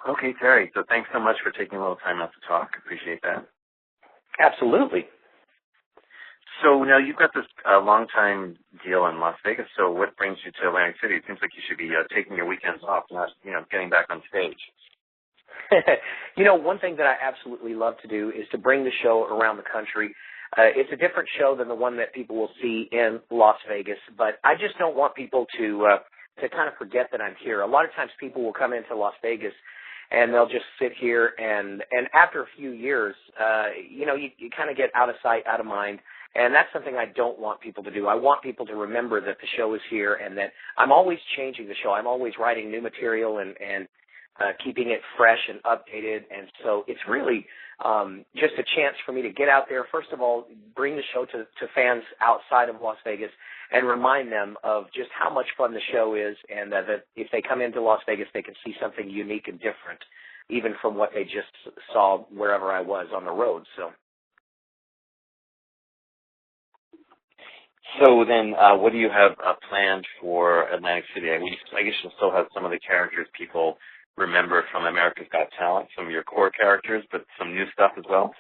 Okay, Terry. So thanks so much for taking a little time out to talk. Appreciate that. Absolutely. So now you've got this long-time deal in Las Vegas. So what brings you to Atlantic City? It seems like you should be taking your weekends off, not getting back on stage. One thing that I absolutely love to do is to bring the show around the country. It's a different show than the one that people will see in Las Vegas, but I just don't want people to kind of forget that I'm here. A lot of times people will come into Las Vegas and they'll just sit here, and after a few years, you kind of get out of sight, out of mind, and that's something I don't want people to do. I want people to remember that the show is here and that I'm always changing the show. I'm always writing new material and keeping it fresh and updated, and so it's really just a chance for me to get out there, first of all, bring the show to fans outside of Las Vegas and remind them of just how much fun the show is, and that if they come into Las Vegas, they can see something unique and different, even from what they just saw wherever I was on the road. So then what do you have planned for Atlantic City? I guess you'll still have some of the characters people remember from America's Got Talent, some of your core characters, but some new stuff as well?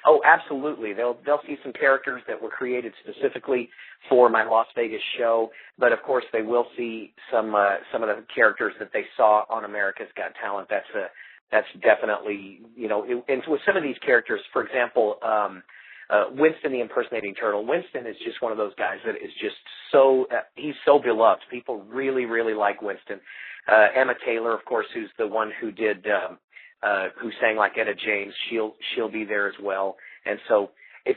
Oh, absolutely. They'll see some characters that were created specifically for my Las Vegas show, but of course they will see some of the characters that they saw on America's Got Talent. That's definitely, and with some of these characters, for example, Winston the impersonating turtle. Winston is just one of those guys that is just he's so beloved. People really, really like Winston. Emma Taylor, of course, who's the one who did who sang like Etta James, she'll be there as well. And so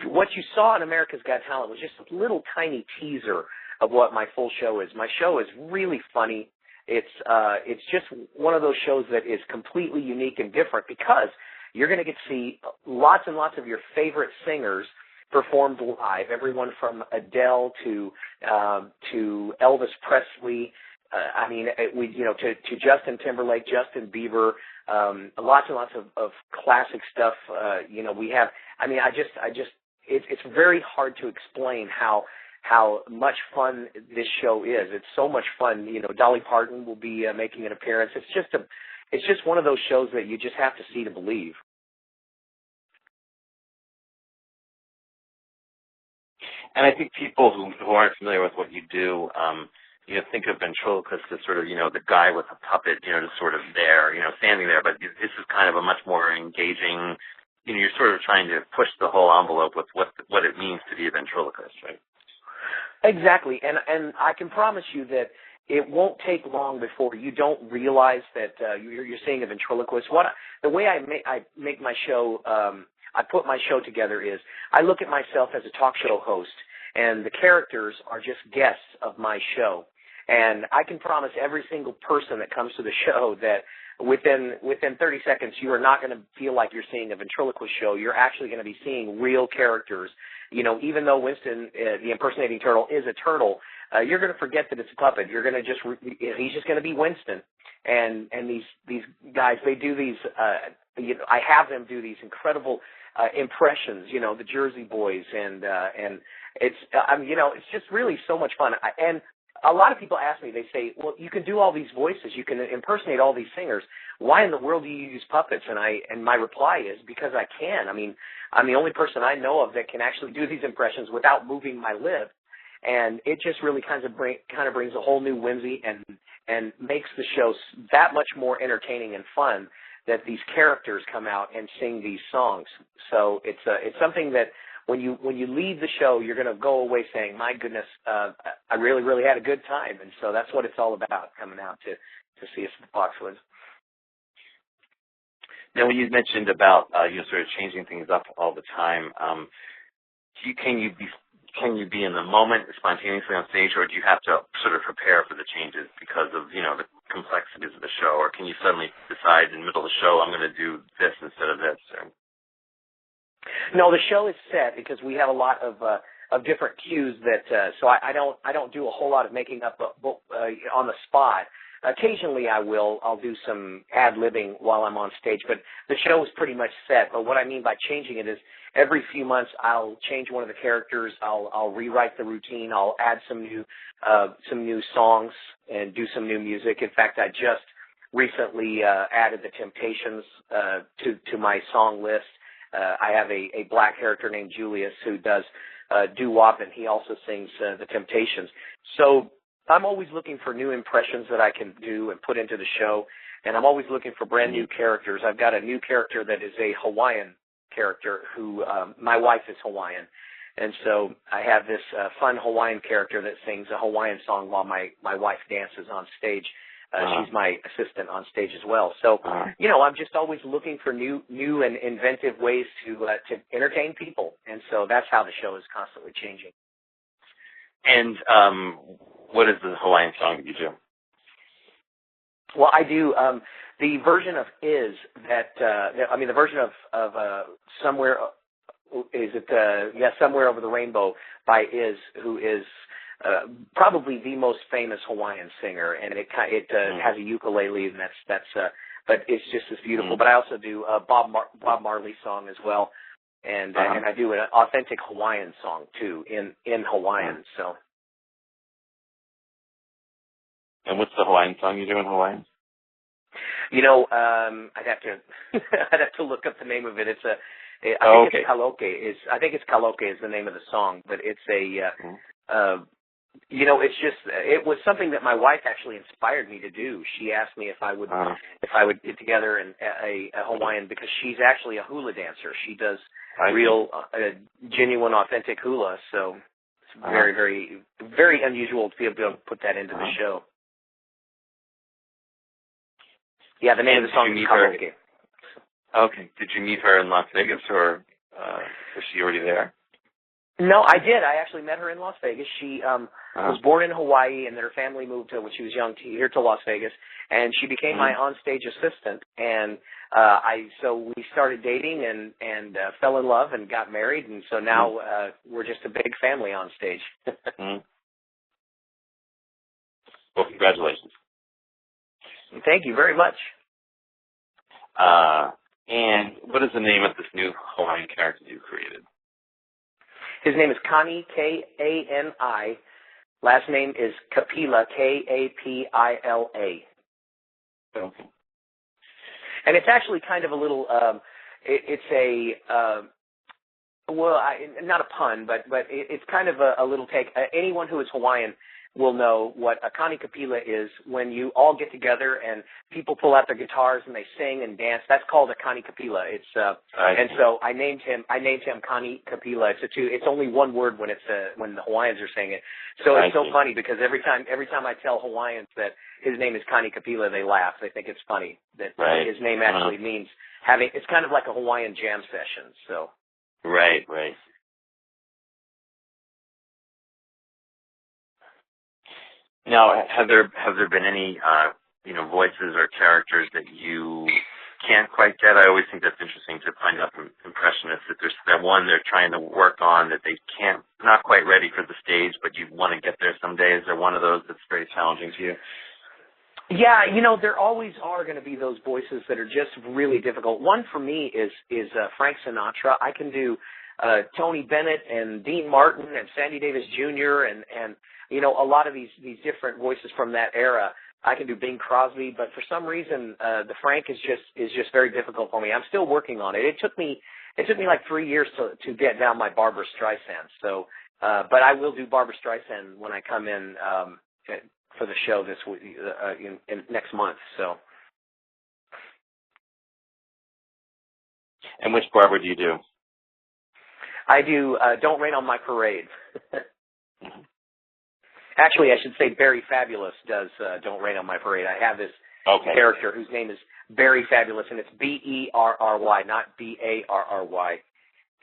what you saw in America's Got Talent was just a little tiny teaser of what my full show is. My show is really funny. It's just one of those shows that is completely unique and different because you're going to get to see lots and lots of your favorite singers performed live, everyone from Adele to Elvis Presley, to Justin Timberlake, Justin Bieber, lots and lots of classic stuff. We have. It's very hard to explain how much fun this show is. It's so much fun. Dolly Parton will be making an appearance. It's just one of those shows that you just have to see to believe. And I think people who aren't familiar with what you do, think of ventriloquist as sort of, the guy with a puppet, just sort of there, standing there. But this is kind of a much more engaging, you're sort of trying to push the whole envelope with what it means to be a ventriloquist, right? Exactly. And I can promise you that it won't take long before you don't realize that you're seeing a ventriloquist. The way I make my show, I put my show together is I look at myself as a talk show host, and the characters are just guests of my show. And I can promise every single person that comes to the show that within 30 seconds, you are not going to feel like you're seeing a ventriloquist show. You're actually going to be seeing real characters. Even though Winston, the impersonating turtle, is a turtle, you're going to forget that it's a puppet. You're going to he's just going to be Winston. And these guys, they do these, I have them do these incredible impressions, the Jersey Boys, and it's just really so much fun. And a lot of people ask me, they say, well, you can do all these voices, you can impersonate all these singers. Why in the world do you use puppets? And my reply is because I can. I'm the only person I know of that can actually do these impressions without moving my lip. And it just really kind of brings a whole new whimsy and makes the show that much more entertaining and fun that these characters come out and sing these songs. So it's something that when you leave the show, you're going to go away saying, my goodness, I really, really had a good time. And so that's what it's all about, coming out to see us at the Foxwoods. Now, when you mentioned about sort of changing things up all the time, can you be in the moment spontaneously on stage, or do you have to sort of prepare for the changes because of the complexities of the show, or can you suddenly decide in the middle of the show I'm going to do this instead of this? No, the show is set because we have a lot of different cues that so I don't do a whole lot of making up on the spot. Occasionally I'll do some ad-libbing while I'm on stage, but the show is pretty much set. But what I mean by changing it is every few months I'll change one of the characters, I'll rewrite the routine, I'll add some new songs and do some new music. In fact, I just recently added the Temptations to my song list. I have a black character named Julius who does doo-wop, and he also sings the Temptations. So I'm always looking for new impressions that I can do and put into the show, and I'm always looking for brand new characters. I've got a new character that is a Hawaiian character who my wife is Hawaiian, and so I have this fun Hawaiian character that sings a Hawaiian song while my wife dances on stage. She's my assistant on stage as well. So, I'm just always looking for new and inventive ways to entertain people. And so that's how the show is constantly changing. And what is the Hawaiian song that you do? Well, I do the version of Is the version of Somewhere Somewhere Over the Rainbow by Is, who is probably the most famous Hawaiian singer, and it has a ukulele, and but it's just as beautiful. But I also do a Bob Marley song as well, and I do an authentic Hawaiian song too in Hawaiian. So. And what's the Hawaiian song you do in Hawaiian? I'd have to look up the name of it. I think it's Kaloke is the name of the song, but it's it was something that my wife actually inspired me to do. She asked me if I would get together a Hawaiian, because she's actually a hula dancer. She does real, genuine, authentic hula. So it's very, very, very unusual to be able to put that into the show. Yeah, the name of the song is Kaloke. Okay. Did you meet her in Las Vegas, or was she already there? No, I did. I actually met her in Las Vegas. She was born in Hawaii, and her family moved when she was young here to Las Vegas, and she became my onstage assistant. And so we started dating and fell in love and got married, and so now we're just a big family on stage. Well, congratulations. Thank you very much. And what is the name of this new Hawaiian character you created? His name is Kani, Kani. Last name is Kapila, Kapila. Okay. And it's actually kind of a little, not a pun, but it's kind of a little take. Anyone who is Hawaiian will know what a Kani Kapila is. When you all get together and people pull out their guitars and they sing and dance, that's called a Kani Kapila. And so I named him Kani Kapila. It's only one word when the Hawaiians are saying it. So it's so funny, because every time I tell Hawaiians that his name is Kani Kapila, they laugh. They think it's funny that his name actually means it's kind of like a Hawaiian jam session. So. Right. Now, have there been any voices or characters that you can't quite get? I always think that's interesting to find out from impressionists, that there's that one they're trying to work on that they not quite ready for the stage, but you want to get there someday. Is there one of those that's very challenging to you? Yeah, there always are going to be those voices that are just really difficult. One for me is Frank Sinatra. I can do Tony Bennett and Dean Martin and Sandy Davis Jr. and a lot of these different voices from that era. I can do Bing Crosby, but for some reason the Frank is just very difficult for me. I'm still working on it. It took me like 3 years to get down my Barbra Streisand. So, but I will do Barbra Streisand when I come in for the show this week, next month. So. And which Barbra do you do? I do Don't Rain on My Parade. Actually, I should say Barry Fabulous does Don't Rain on My Parade. I have this character whose name is Barry Fabulous, and it's Berry, not Barry.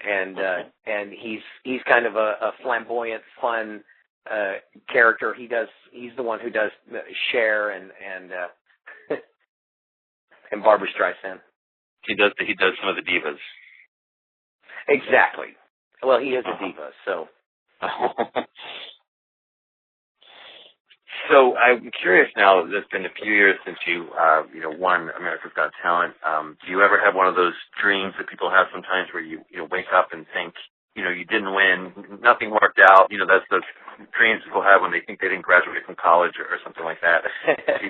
And he's kind of a flamboyant, fun character. He's the one who does Cher and Barbra Streisand. He does some of the divas. Exactly. Well, he is a diva, so. So I'm curious now. There's been a few years since you won America's Got Talent. Do you ever have one of those dreams that people have sometimes, where you wake up and think, you didn't win, nothing worked out. That's the dreams people have when they think they didn't graduate from college or something like that.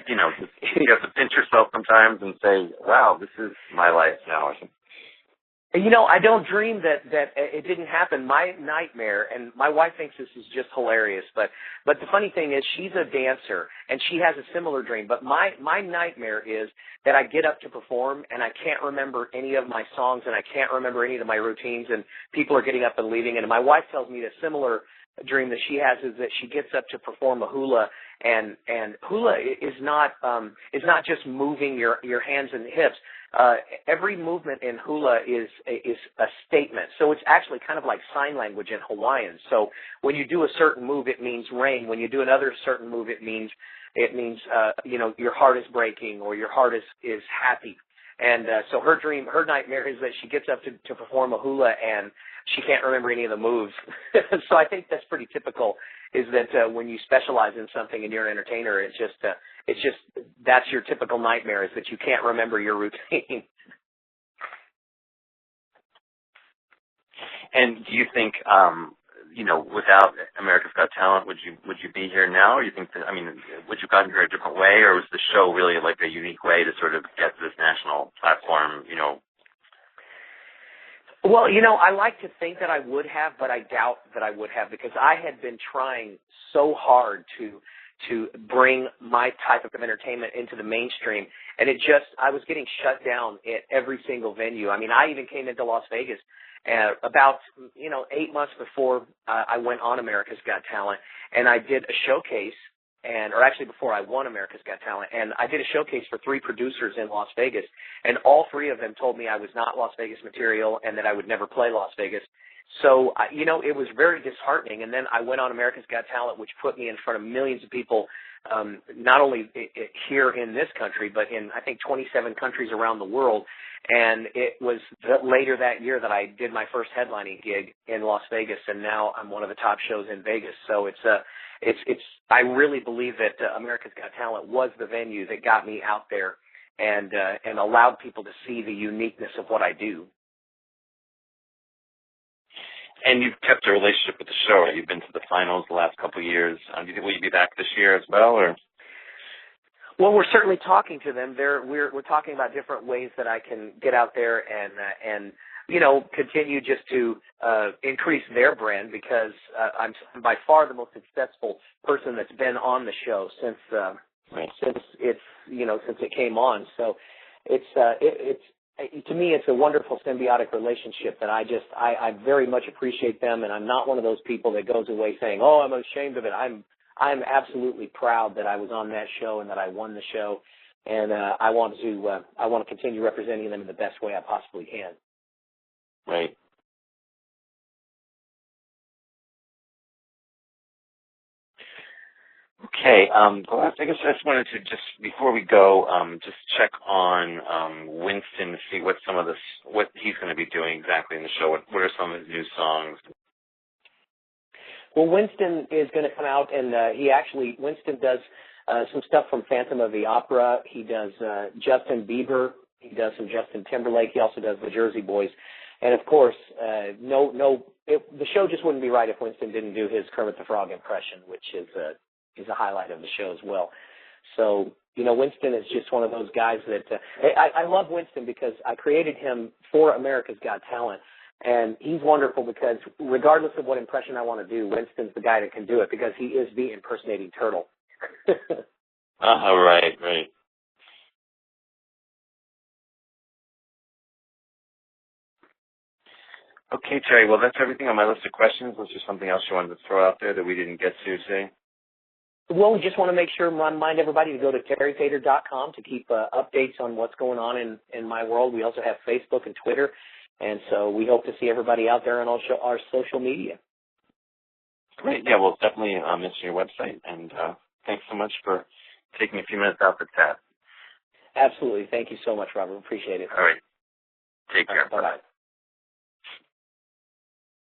You have to pinch yourself sometimes and say, wow, this is my life now or something. I don't dream that it didn't happen. My nightmare, and my wife thinks this is just hilarious, but the funny thing is she's a dancer, and she has a similar dream. But my nightmare is that I get up to perform, and I can't remember any of my songs, and I can't remember any of my routines, and people are getting up and leaving. And my wife tells me the similar dream that she has is that she gets up to perform a hula, and hula is not just moving your hands and hips. Every movement in hula is a statement. So it's actually kind of like sign language in Hawaiian. So when you do a certain move, it means rain. When you do another certain move, it means your heart is breaking or your heart is happy. And so her nightmare is that she gets up to perform a hula and she can't remember any of the moves. So I think that's pretty typical, is that when you specialize in something and you're an entertainer, it's just that's your typical nightmare, is that you can't remember your routine. And do you think, without America's Got Talent, would you be here now? Or you think that, would you have gotten here a different way, or was the show really like a unique way to sort of get to this national platform, Well, I like to think that I would have, but I doubt that I would have, because I had been trying so hard to bring my type of entertainment into the mainstream, and I was getting shut down at every single venue. I even came into Las Vegas about 8 months before I went on America's Got Talent, and I did a showcase, or actually before I won America's Got Talent, and I did a showcase for 3 producers in Las Vegas, and all 3 of them told me I was not Las Vegas material and that I would never play Las Vegas. So, it was very disheartening. And then I went on America's Got Talent, which put me in front of millions of people, not only here in this country, but in, I think, 27 countries around the world. And it was later that year that I did my first headlining gig in Las Vegas, and now I'm one of the top shows in Vegas. So I really believe that America's Got Talent was the venue that got me out there and allowed people to see the uniqueness of what I do. And you've kept a relationship with the show, right? You've been to the finals the last couple of years. Do you think, will you be back this year as well, or? Well, we're certainly talking to them. We're talking about different ways that I can get out there and continue just to increase their brand, because I'm by far the most successful person that's been on the show since it came on. So it's to me, it's a wonderful symbiotic relationship that I very much appreciate them, and I'm not one of those people that goes away saying, "Oh, I'm ashamed of it." I'm absolutely proud that I was on that show and that I won the show, and I want to continue representing them in the best way I possibly can. Right. Okay. Well, I guess I just wanted to before we go, just check on Winston to see what he's going to be doing exactly in the show. What are some of his new songs? Well, Winston is going to come out, and Winston does some stuff from Phantom of the Opera. He does Justin Bieber. He does some Justin Timberlake. He also does the Jersey Boys. And of course, the show just wouldn't be right if Winston didn't do his Kermit the Frog impression, which is a highlight of the show as well. So, Winston is just one of those guys that I love Winston because I created him for America's Got Talent. And he's wonderful because regardless of what impression I want to do, Winston's the guy that can do it because he is the impersonating turtle. Right. Okay, Terry, well, that's everything on my list of questions. Was there something else you wanted to throw out there that we didn't get to today? Well, we just want to make sure, remind everybody to go to terryfator.com to keep updates on what's going on in my world. We also have Facebook and Twitter, and so we hope to see everybody out there on our social media. Great. Yeah, we'll definitely mention your website, and thanks so much for taking a few minutes out for chat. Absolutely. Thank you so much, Robert. Appreciate it. All right. Take care. Bye-bye.